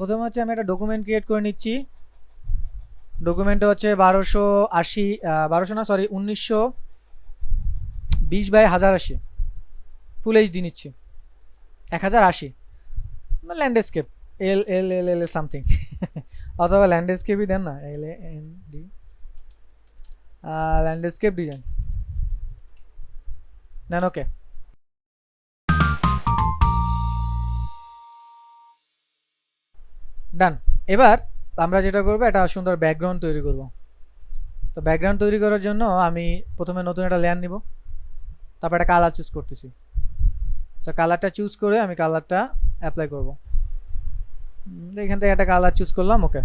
প্রথমে হচ্ছে আমি একটা ডকুমেন্ট ক্রিয়েট করে নিচ্ছি। ডকুমেন্টটা হচ্ছে 1280 1200 না সরি 1920/1080 ফুল এইচডি নিচ্ছি 1080 ল্যান্ডস্কেপ এল এল এল এল সামথিং অথবা ল্যান্ডস্কেপই দেন না L N D landscape design দেন ওকে। ডান। এবার আমরা যেটা করবো একটা সুন্দর ব্যাকগ্রাউন্ড তৈরি করব। তো ব্যাকগ্রাউন্ড তৈরি করার জন্য আমি প্রথমে নতুন একটা লেয়ার নিব, তারপর একটা কালার চুজ করতেছি। তো কালারটা চুজ করে আমি কালারটা অ্যাপ্লাই করব। এখান থেকে একটা কালার চুজ করলাম, ওকে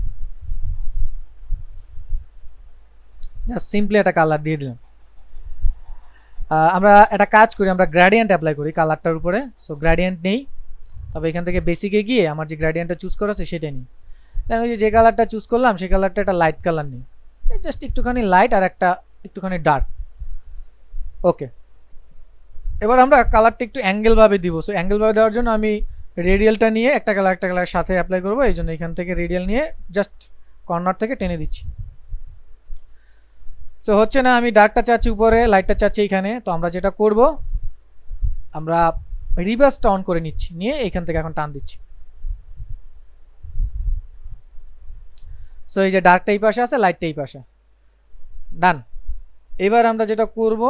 জাস্ট সিম্পলি একটা কালার দিয়ে দিলাম। আমরা একটা কাজ করি, আমরা গ্রেডিয়েন্ট অ্যাপ্লাই করি কালারটার উপরে। সো গ্রেডিয়েন্ট নেই, তবে এখান থেকে বেসিকে গিয়ে আমার যে গ্রেডিয়েন্টটা চুজ করা আছে সেটা নিই। দেন ওই যে কালারটা চুজ করলাম সেই কালারটা একটা লাইট কালার নিই, জাস্ট একটুখানি লাইট আর একটা একটুখানি ডার্ক, ওকে। এবার আমরা কালারটা একটু অ্যাঙ্গেলভাবে দিব। সো অ্যাঙ্গেলভাবে দেওয়ার জন্য আমি রেডিয়ালটা নিয়ে একটা কালার সাথে অ্যাপ্লাই করবো। এই জন্য এখান থেকে রেডিয়াল নিয়ে জাস্ট কর্নার থেকে টেনে দিচ্ছি। সো হচ্ছে না, আমি ডার্কটা চাচ্ছি উপরে, লাইটটা চাচ্ছি এখানে। তো আমরা যেটা করব, আমরা রিভার্সটা অন করে নিচ্ছি, নিয়ে এখান থেকে এখন টান দিচ্ছি। সো এই যে ডার্কটা এই পাশে আছে, লাইটটা এই পাশে, ডান। এবার আমরা যেটা করব,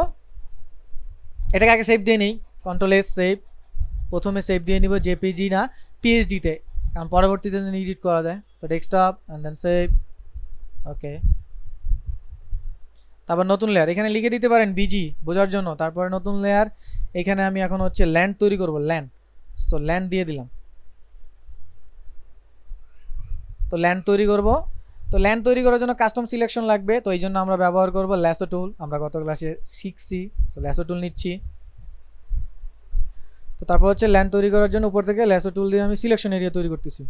এটাকে আগে সেভ দিয়ে নিই, কন্ট্রোল-S সেভ। প্রথমে সেভ দিয়ে নিব জেপিজি না পিএইচডিতে, কারণ পরবর্তীতে এডিট করা যায়। তো ডেস্কটপ অ্যান্ড দেন সেভ, ওকে। তারপর নতুন লেয়ার, এখানে লিখে দিতে পারেন বিজি বোঝার জন্য। তারপরে নতুন লেয়ার, এখানে আমি এখন হচ্ছে ল্যান্ড তৈরি করব, ল্যান্ড। সো ল্যান্ড দিয়ে দিলাম। তো ল্যান্ড তৈরি করব। তো ল্যান্ড তৈরি করার জন্য কাস্টম সিলেকশন লাগবে, তো এই জন্য আমরা ব্যবহার করব ল্যাসো টুল। আমরা গত ক্লাসে শিখছি, তো ল্যাসো টুল নিচ্ছি। তো তারপর হচ্ছে ল্যান্ড তৈরি করার জন্য উপর থেকে ল্যাসো টুল দিয়ে আমি সিলেকশন এরিয়া তৈরি করতেছি,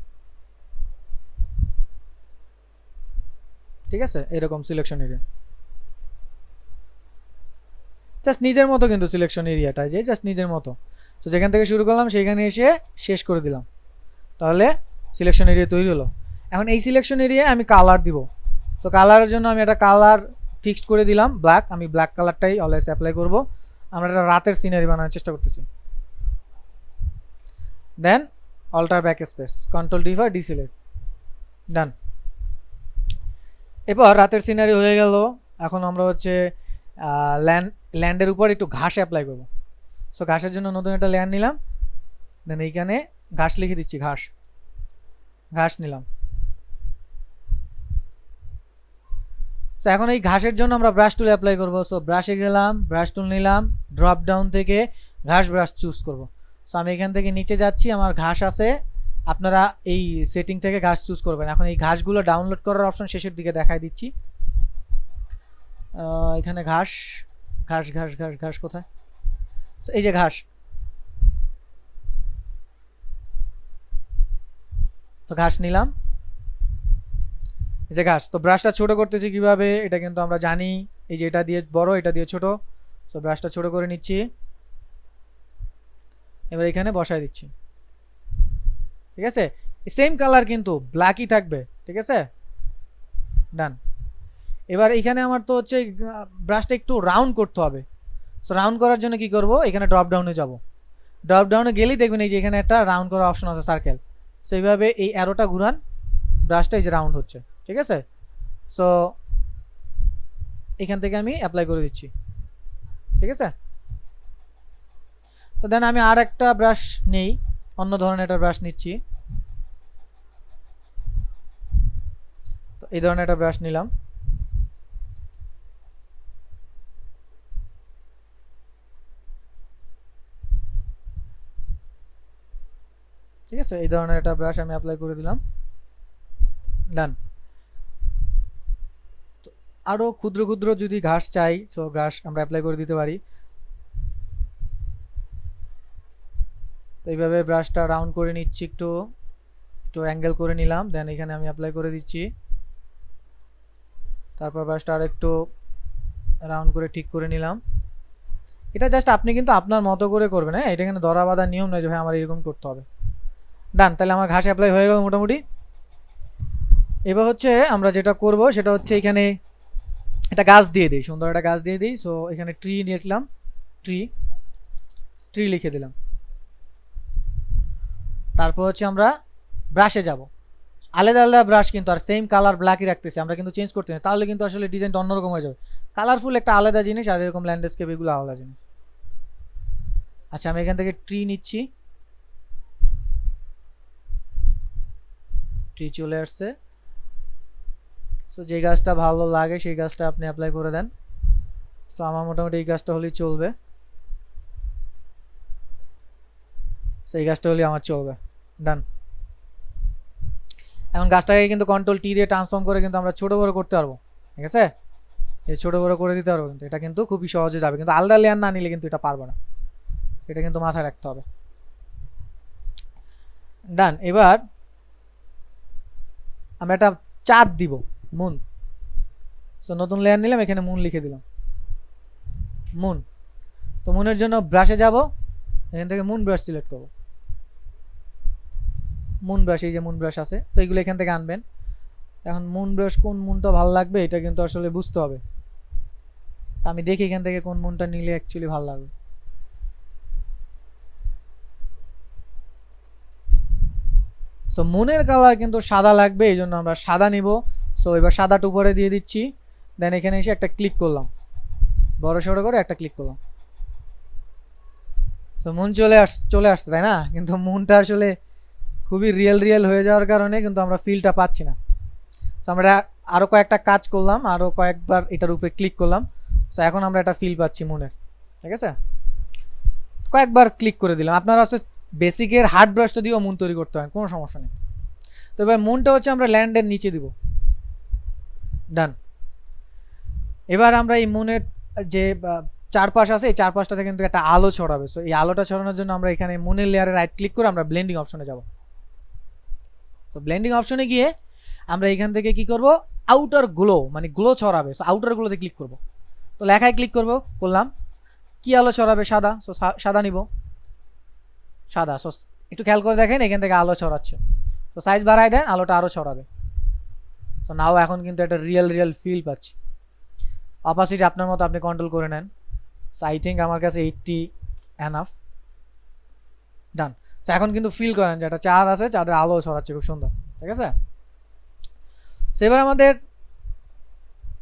ঠিক আছে। এরকম সিলেকশন এরিয়া জাস্ট নিজের মতো, কিন্তু সিলেকশন এরিয়াটা যে জাস্ট নিজের মতো। তো যেখান থেকে শুরু করলাম সেইখানে এসে শেষ করে দিলাম, তাহলে সিলেকশন এরিয়া তৈরি হলো। এখন এই সিলেকশন এরিয়ায় আমি কালার দিব। তো কালারের জন্য আমি একটা কালার ফিক্সড করে দিলাম, ব্ল্যাক। আমি ব্ল্যাক কালারটাই অলওয়েজ অ্যাপ্লাই করব। আমরা একটা রাতের সিনারি বানানোর চেষ্টা করতেছি। Then alter backspace, control D for deselect, done. এবার রাতের সিনারি হয়ে গেল। এখন আমরা হচ্ছে ল্যান্ডের উপর একটু ঘাস অ্যাপ্লাই করব। সো ঘাসের জন্য নতুন একটা লেয়ার নিলাম, দেন এইখানে ঘাস লিখে দিচ্ছি, ঘাস ঘাস নিলাম। সো এখন এই ঘাসের জন্য আমরা ব্রাশ টুল অ্যাপ্লাই করব। সো ব্রাশে গেলাম, ব্রাশ টুল নিলাম, ড্রপ ডাউন থেকে ঘাস ব্রাশ চুজ করব। সো আমি এখান থেকে নিচে যাচ্ছি, আমার ঘাস আছে। আপনারা এই সেটিং থেকে ঘাস চুজ করবেন। এখন এই ঘাসগুলো ডাউনলোড করার অপশন শেষের দিকে দেখাই দিচ্ছি। এখানে ঘাস ঘাস ঘাস ঘাস ঘাস কোথায়, এই যে ঘাস। তো ঘাস নিলাম, এই যে ঘাস। তো ব্রাশটা ছোট করতেছি কিভাবে, এটা কিন্তু আমরা জানি। এই যে এটা দিয়ে বড়, এটা দিয়ে ছোট। তো ব্রাশটা ছোট করে নিচ্ছি, এবার এখানে বসায় দিচ্ছি, ঠিক আছে। সেম কালার কিন্তু ব্ল্যাকই থাকবে, ঠিক আছে, ডান। এবার এখানে আমার তো হচ্ছে ব্রাশটা একটু রাউন্ড করতে হবে। সো রাউন্ড করার জন্য কি করব, এখানে ড্রপ ডাউনে যাব। ড্রপ ডাউনে গেলেই দেখবেন এই যে এখানে একটা রাউন্ড করার অপশন আছে, সার্কেল। সো এইভাবে এই অ্যারোটা ঘুরান, ব্রাশটা এই যে রাউন্ড হচ্ছে, ঠিক আছে। সো এখান থেকে আমি অ্যাপ্লাই করে দিচ্ছি, ঠিক আছে। তো দেন আমি আর একটা ব্রাশ নেই, অন্য ধরনের একটা ব্রাশ নিচ্ছি। তো এই ধরনের একটা ব্রাশ নিলাম, ঠিক আছে। এই ধরনের একটা ব্রাশ আমি অ্যাপ্লাই করে দিলাম, ডান। আরো ক্ষুদ্র ক্ষুদ্র যদি ঘাস চাই, সো ঘাস আমরা অ্যাপ্লাই করে দিতে পারি। তো এইভাবে ব্রাশটা রাউন্ড করে নিচ্ছি, একটু একটু অ্যাঙ্গেল করে নিলাম, দেন এখানে আমি অ্যাপ্লাই করে দিচ্ছি। তারপর ব্রাশটা আর একটু রাউন্ড করে ঠিক করে নিলাম। এটা জাস্ট আপনি কিন্তু আপনার মতো করে করবেন, হ্যাঁ। এটা এখানে ধরা বাঁধা নিয়ম নয় যে ভাই আমার এরকম করতে হবে, ডান। তাহলে আমার ঘাস অ্যাপ্লাই হয়ে গেল মোটামুটি। এবার হচ্ছে আমরা যেটা করব সেটা হচ্ছে এখানে একটা গাছ দিয়ে দিই, সুন্দর একটা গাছ দিয়ে দিই। সো এখানে ট্রি লিখলাম, ট্রি ট্রি লিখে দিলাম। তারপর হচ্ছে আমরা ব্রাশে যাব, আলাদা আলাদা ব্রাশ কিন্তু আর সেম কালার ব্ল্যাকই রাখতেছি, আমরা কিন্তু চেঞ্জ করতে না, তাহলে কিন্তু আসলে ডিজাইনটা অন্যরকম হয়ে যাবে। কালারফুল একটা আলাদা জিনিস, আর এরকম ল্যান্ডস্কেপ এগুলো আলাদা জিনিস। আচ্ছা আমি এখান থেকে ট্রি নিচ্ছি, ট্রি চলে আসছে। সো যে গাছটা ভালো লাগে সেই গাছটা আপনি অ্যাপ্লাই করে দেন। সো আমার মোটামুটি এই গাছটা হলেই চলবে, সো এই গাছটা হলেই আমার চলবে। ডান। এখন গাছটাকে কিন্তু কন্ট্রোল টি দিয়ে ট্রান্সফর্ম করে কিন্তু আমরা ছোট বড় করতে পারবো, ঠিক আছে? এই ছোট বড় করে দিতে পারবো, কিন্তু এটা কিন্তু খুবই সহজে যাবে, কিন্তু আলাদা লেয়ার না নিলে কিন্তু এটা পারবো না, এটা কিন্তু মাথায় রাখতে হবে। ডান। এবার আমরা একটা চাঁদ দিব, মুন। সো নতুন লেয়ার নিলাম, এখানে মুন লিখে দিলাম, মুন। তো মুনের জন্য ব্রাশে যাব, এখান থেকে মুন ব্রাশ সিলেক্ট করবো, মুন ব্রাশ, এই যে মুন ব্রাশ আছে, তো এইগুলো এখান থেকে আনবেন। এখন মুন ব্রাশ কোন মুনটা ভালো লাগবে এটা কিন্তু আসলে বুঝতে হবে, তো আমি দেখি এখান থেকে কোন মুনটা নিলে অ্যাকচুয়ালি ভালো লাগবে। সো মুনের কালার কিন্তু সাদা লাগবে, এই জন্য আমরা সাদা নিব। সো এবার সাদাটা উপরে দিয়ে দিচ্ছি, দেন এখানে এসে একটা ক্লিক করলাম, বড় সড়ো করে একটা ক্লিক করলাম। তো মুন চলে আসছে তাই না, কিন্তু মুনটা আসলে খুবই রিয়েল রিয়েল হয়ে যাওয়ার কারণে কিন্তু আমরা ফিলটা পাচ্ছি না। তো আমরা আরও কয়েকটা কাজ করলাম, আরও কয়েকবার এটার উপরে ক্লিক করলাম। সো এখন আমরা একটা ফিল পাচ্ছি মুনের, ঠিক আছে? কয়েকবার ক্লিক করে দিলাম। আপনারা হচ্ছে বেসিকের হার্ড ব্রাশটা দিয়েও মুন তৈরি করতে হয়, কোনো সমস্যা নেই। তো এবার মুনটা হচ্ছে আমরা ল্যান্ডের নিচে দিব। ডান। এবার আমরা এই মুনের যে চারপাশ আছে, এই চারপাশটাতে কিন্তু একটা আলো ছড়াবে। সো এই আলোটা ছড়ানোর জন্য আমরা এখানে মুনের লেয়ারে রাইট ক্লিক করে আমরা ব্লেন্ডিং অপশনে যাব। তো ব্লেন্ডিং অপশনে গিয়ে আমরা এখান থেকে কি করব, আউটার গ্লো, মানে গ্লো ছড়াবে। সো আউটার গ্লোতে ক্লিক করব, তো লেখায় ক্লিক করলাম। কি আলো ছড়াবে? সাদা। সো সাদা নিব, সাদা। সো একটু খেয়াল করে দেখেন, এখান থেকে আলো ছড়াচ্ছে। তো সাইজ বাড়ায় দেন, আলোটা আরও ছড়াবে। সো নাও এখন কিন্তু একটা রিয়েল রিয়েল ফিল পাচ্ছি। অপাসিটি আপনার মতো আপনি কন্ট্রোল করে নেন। সো আই থিঙ্ক আমার কাছে 80 এনাফ। ডান। সো এখন কিন্তু ফিল করেন যে একটা চাঁদ আছে, চাঁদের আলো ছড়াচ্ছে খুব সুন্দর, ঠিক আছে? সো এবার আমাদের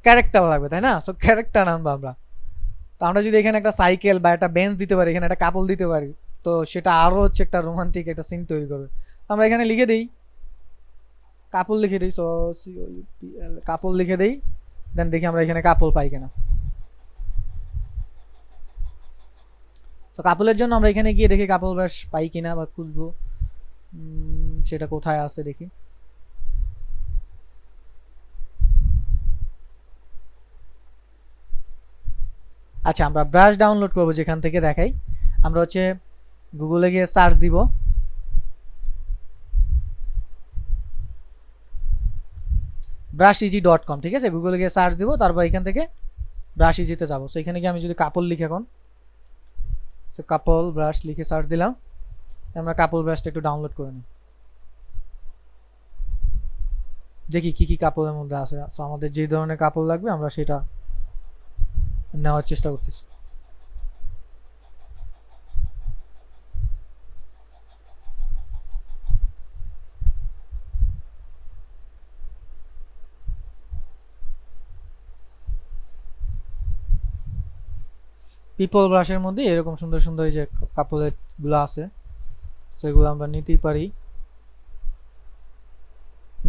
ক্যারেক্টার লাগবে, তাই না? সো ক্যারেক্টার আনবো আমরা। তো আমরা যদি এখানে একটা সাইকেল বা একটা বেঞ্চ দিতে পারি, এখানে একটা কাপল দিতে পারি, তো সেটা আরও হচ্ছে একটা রোমান্টিক একটা সিন তৈরি করবে। তো আমরা এখানে লিখে দিই, কাপল লিখে দিই। সো কাপল লিখে দিই, দেন দেখি আমরা এখানে কাপল পাই কিনা। তো কাপলের জন্য আমরা এখানে গিয়ে দেখি কাপল ব্রাশ পাই কিনা বা খুঁজবো, সেটা কোথায় আছে দেখি। আচ্ছা আমরা ব্রাশ ডাউনলোড করবো যেখান থেকে দেখাই। আমরা হচ্ছে গুগলে গিয়ে সার্চ দিব, brushEasy.com, ঠিক আছে? গুগলে গিয়ে সার্চ দিব, তারপর এখান থেকে brushEasy-তে যাবো। সো এখানে গিয়ে আমি যদি কাপল লিখে এখন, সো কাপল ব্রাশ লিখে সার্চ দিলাম, আমরা কাপল ব্রাশটা একটু ডাউনলোড করে নিই, দেখি কি কি কাপলের মধ্যে আছে। সো আমাদের যে ধরনের কাপল লাগবে আমরা সেটা নেওয়ার চেষ্টা করতেছি। পিপল ব্রাশের মধ্যে এরকম সুন্দর সুন্দর এই যে কাপলের গুলো আছে, সেগুলো আমরা নিতেই পারি।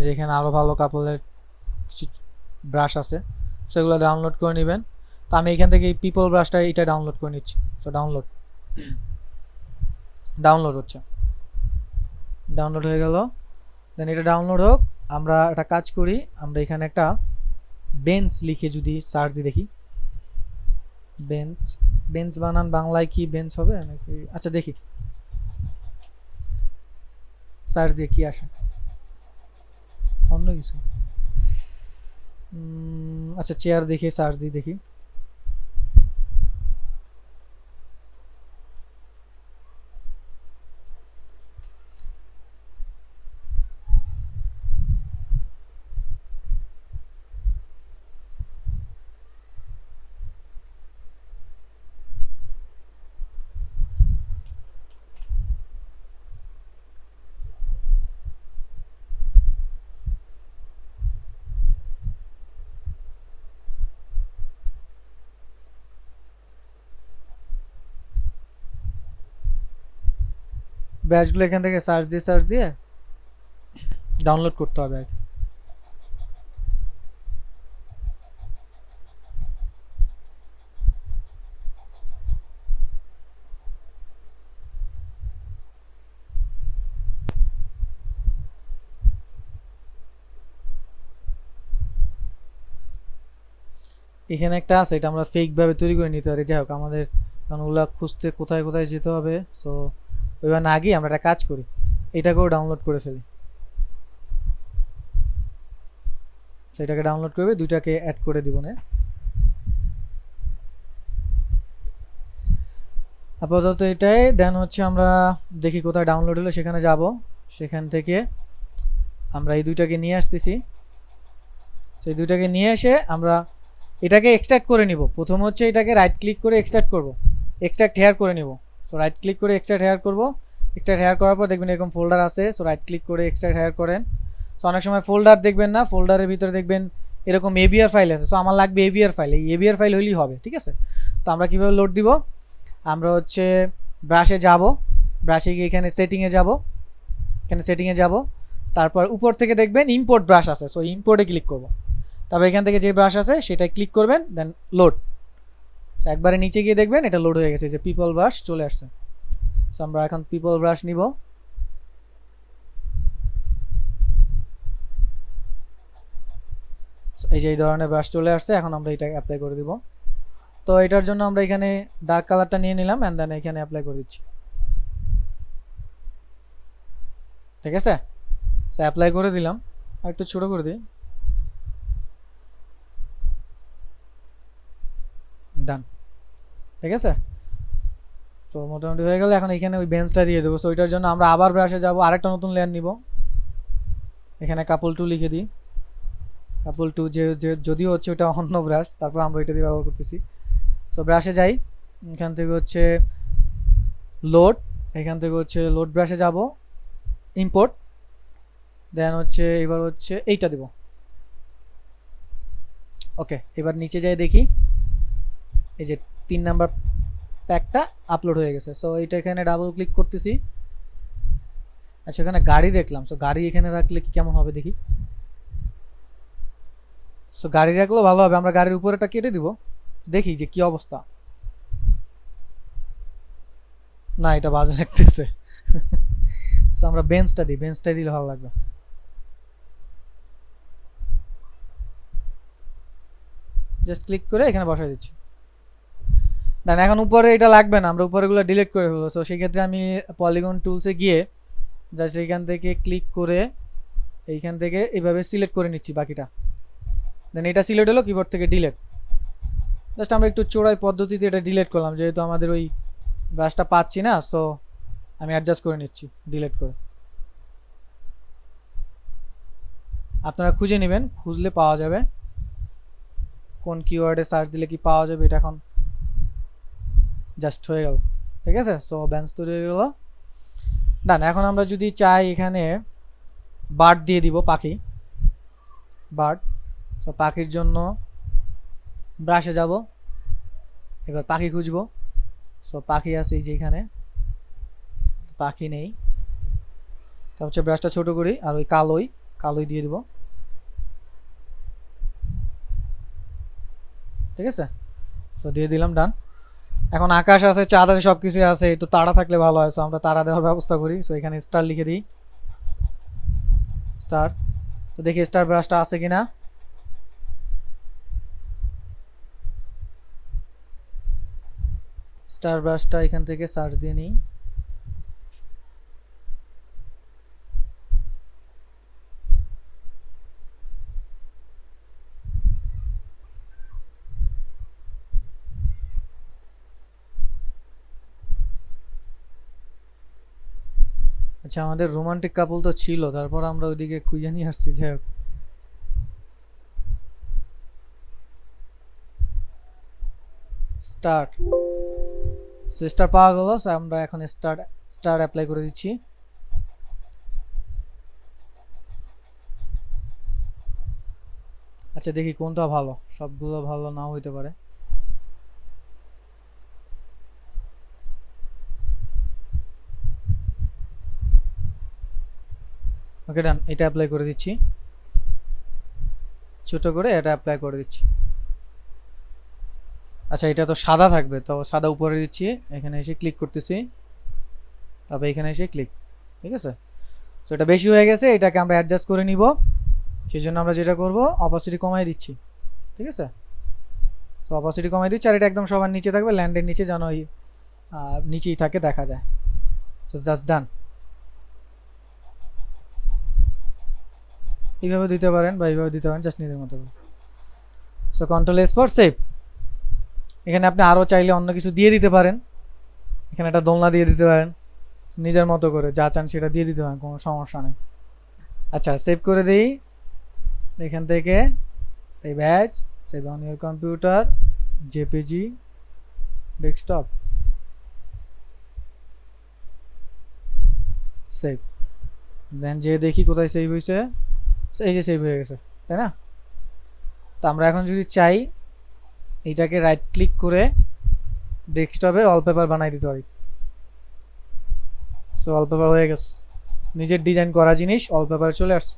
যেখানে আরো ভালো কাপলের ব্রাশ আছে, সেগুলো ডাউনলোড করে নেবেন। তো আমি এখান থেকে এই পিপল ব্রাশটা এটা ডাউনলোড করে নিচ্ছি। সো ডাউনলোড হচ্ছে, ডাউনলোড হয়ে গেল। দেন এটা ডাউনলোড হোক, আমরা একটা কাজ করি, আমরা এখানে একটা বেঞ্চ লিখে যদি সার্চ দিই দেখি, বেঞ্চ, বেঞ্চ বানান বাংলায় কি বেঞ্চ হবে নাকি? আচ্ছা দেখি সার্চ দিয়ে কি আসে, অন্য কিছু। আচ্ছা চেয়ার দেখে সার্চ দিই দেখি। ব্রাশগুলো এখান থেকে সার্চ দিয়ে ডাউনলোড করতে হবে আর কি। এখানে একটা আছে, এটা আমরা ফেক ভাবে তৈরি করে নিতে পারি। যাই হোক, আমাদের কারণ ওগুলা খুঁজতে কোথায় কোথায় যেতে হবে, সো ওইবার না গিয়ে আমরা একটা কাজ করি, এটাকেও ডাউনলোড করে ফেলি। সেটাকে ডাউনলোড করবে, দুইটাকে অ্যাড করে দিব না। আপাতত এটাই। দেন হচ্ছে আমরা দেখি কোথায় ডাউনলোড হলো, সেখানে যাব। সেখান থেকে আমরা এই দুইটাকে নিয়ে আসতেছি। সেই দুইটাকে নিয়ে এসে আমরা এটাকে এক্সট্রাক্ট করে নিব। প্রথম হচ্ছে এটাকে রাইট ক্লিক করে এক্সট্রাক্ট করব, এক্সট্রাক্ট হেয়ার করে নিব। সো রাইট ক্লিক করে এক্সট্রাক্ট হেয়ার করব। এক্সট্রাক্ট হেয়ার করার পর দেখবেন এরকম ফোল্ডার আছে, সো রাইট ক্লিক করে এক্সট্রাক্ট হেয়ার করেন। সো অনেক সময় ফোল্ডার দেখবেন না, ফোল্ডারের ভিতরে দেখবেন এরকম এবিআর ফাইল আছে। সো আমার লাগবে এবিআর ফাইল, এই এবিআর ফাইল হলেই হবে, ঠিক আছে। তো আমরা কীভাবে লোড দিব, আমরা হচ্ছে ব্রাশে যাব, ব্রাশে গিয়ে এখানে সেটিংয়ে যাব, এখানে সেটিংয়ে যাব, তারপর উপর থেকে দেখবেন ইম্পোর্ট ব্রাশ আছে, সো ইম্পোর্টে ক্লিক করব। তবে এখান থেকে যে ব্রাশ আছে সেটা ক্লিক করবেন, দেন লোড। সো একবারে নিচে গিয়ে দেখবেন এটা লোড হয়ে গেছে, যে পিপল ব্রাশ চলে আসছে। সো আমরা এখন পিপল ব্রাশ নিব। এই যে এই ধরনের ব্রাশ চলে আসছে, এখন আমরা এটা অ্যাপ্লাই করে দিব। তো এটার জন্য আমরা এখানে ডার্ক কালারটা নিয়ে নিলাম, অ্যান্ড দেন এখানে অ্যাপ্লাই করে দিচ্ছি, ঠিক আছে। সো অ্যাপ্লাই করে দিলাম, আর একটু ছোটো করে দিই, ডান, ঠিক আছে। তো মোটামুটি হয়ে গেলে এখন এখানে ওই বেঞ্চটা দিয়ে দেবো। সো ওইটার জন্য আমরা আবার ব্রাশে যাব, আরেকটা নতুন লেয়ার নিব। এখানে কাপল 2 লিখে দিই, কাপল 2, যে যদিও হচ্ছে ওটা অন্য ব্রাশ, তারপর আমরা এটা দিয়ে ব্যবহার করতেছি। সো ব্রাশে যাই, এখান থেকে হচ্ছে লোড, এখান থেকে হচ্ছে লোড ব্রাশে যাব, ইম্পোর্ট, দেন হচ্ছে এবার হচ্ছে এইটা দেব। ওকে, এবার নিচে যাই দেখি এই যে 3 নাম্বার প্যাকটা আপলোড হয়ে গেছে। সো এইটা এখানে ডাবল ক্লিক করতেছি। আচ্ছা, এখানে গাড়ি দেখলাম, সো গাড়ি এখানে রাখলে কি কেমন হবে দেখি। সো গাড়ি রাখলেও ভালো হবে, আমরা গাড়ির উপরেটা কেটে দিব, দেখি যে কি অবস্থা। না, এটা বাজে লাগতেছে। সো আমরা বেঞ্চটা দিই, বেঞ্চটা দিলে ভালো লাগবে। জাস্ট ক্লিক করে এখানে বসাই দিচ্ছি। না, এখন উপরে এটা লাগবে না, আমরা উপরেগুলো ডিলিট করে ফেলবো। সো সেক্ষেত্রে আমি পলিগন টুলসে গিয়ে জাস্ট এইখান থেকে ক্লিক করে এইখান থেকে এইভাবে সিলেক্ট করে নিচ্ছি বাকিটা। দেন এটা সিলেক্ট হলো, কিবোর্ড থেকে ডিলিট। জাস্ট আমরা একটু চোরাই পদ্ধতিতে এটা ডিলিট করলাম, যেহেতু আমাদের ওই ব্রাশটা পাচ্ছি না। সো আমি অ্যাডজাস্ট করে নিচ্ছি ডিলিট করে। আপনারা খুঁজে নেবেন, খুঁজলে পাওয়া যাবে, কোন কিওয়ার্ডে সার্চ দিলে কি পাওয়া যাবে। এটা এখন জাস্ট হয়ে গেল, ঠিক আছে। সো বেঞ্চ তৈরি হয়ে গেল, ডান। এখন আমরা যদি চাই এখানে বার্ড দিয়ে দিব, পাখি, বার্ড। তো পাখির জন্য ব্রাশে যাব, এবার পাখি খুঁজবো। সো পাখি আছে এই যে এখানে, পাখি নেই। তা হচ্ছে ব্রাশটা ছোট করি, আর ওই কালোই দিয়ে দিব, ঠিক আছে। সো দিয়ে দিলাম, ডান। এখন আকাশ আছে, চাঁদ আছে, সব কিছু আছে, একটু তারা থাকলে ভালো হয়। সো আমরা তারা দেওয়ার ব্যবস্থা করি। সো এখানে স্টার লিখে দিই, স্টার। তো দেখি স্টার ব্রাশটা আছে কিনা। স্টার ব্রাশটা এখান থেকে সার্চ দিয়ে নিই। আচ্ছা, আমাদের রোমান্টিক কাপল তো ছিল, তারপর আমরা ওইদিকে খুঁজে নিয়ে আসছি। যাই হোক, স্টার, সো স্টার পাওয়া গেল। সো আমরা এখন স্টার অ্যাপ্লাই করে দিচ্ছি। আচ্ছা, দেখি কোনটা ভালো, সবগুলো ভালো নাও হইতে পারে। ওকে ডান, এটা অ্যাপ্লাই করে দিচ্ছি, ছোট করে এটা অ্যাপ্লাই করে দিচ্ছি। আচ্ছা এটা তো সাদা থাকবে, তো সাদা উপরে দিচ্ছি, এখানে এসে ক্লিক করতেছি, তারপর এখানে এসে ক্লিক। ঠিক আছে, তো এটা বেশি হয়ে গেছে, এটাকে আমরা অ্যাডজাস্ট করে নিব। সেই জন্য আমরা যেটা করব, অপাসিটি কমাই দিচ্ছি। ঠিক আছে, তো অপাসিটি কমাই দিচ্ছি, আর এটা একদম সবার নিচে থাকবে, ল্যান্ডের নিচে, যেন ওই নিচেই থাকে, দেখা যায়। সো জাস্ট ডান। এইভাবে দিতে পারেন বা এইভাবে দিতে পারেন, জাস্ট নিজের মতো। So control S for save. এখানে আপনি আরও চাইলে অন্য কিছু দিয়ে দিতে পারেন, এখানে একটা দোলনা দিয়ে দিতে পারেন, নিজের মতো করে যা চান সেটা দিয়ে দিতে পারেন, কোনো সমস্যা নেই। আচ্ছা সেভ করে দিই, এখান থেকে save as, save on your computer, JPG, desktop, save. Then যে দেখি কোথায় সেভ হয়েছে, এই যে সেভ হয়ে গেছে, তাই না? তো আমরা এখন যদি চাই এইটাকে রাইট ক্লিক করে ডেস্কটপের ওয়ালপেপার বানাই দিতে পারি। সো ওয়ালপেপার হয়ে গেছে, নিজের ডিজাইন করা জিনিস ওয়ালপেপারে চলে আসছে।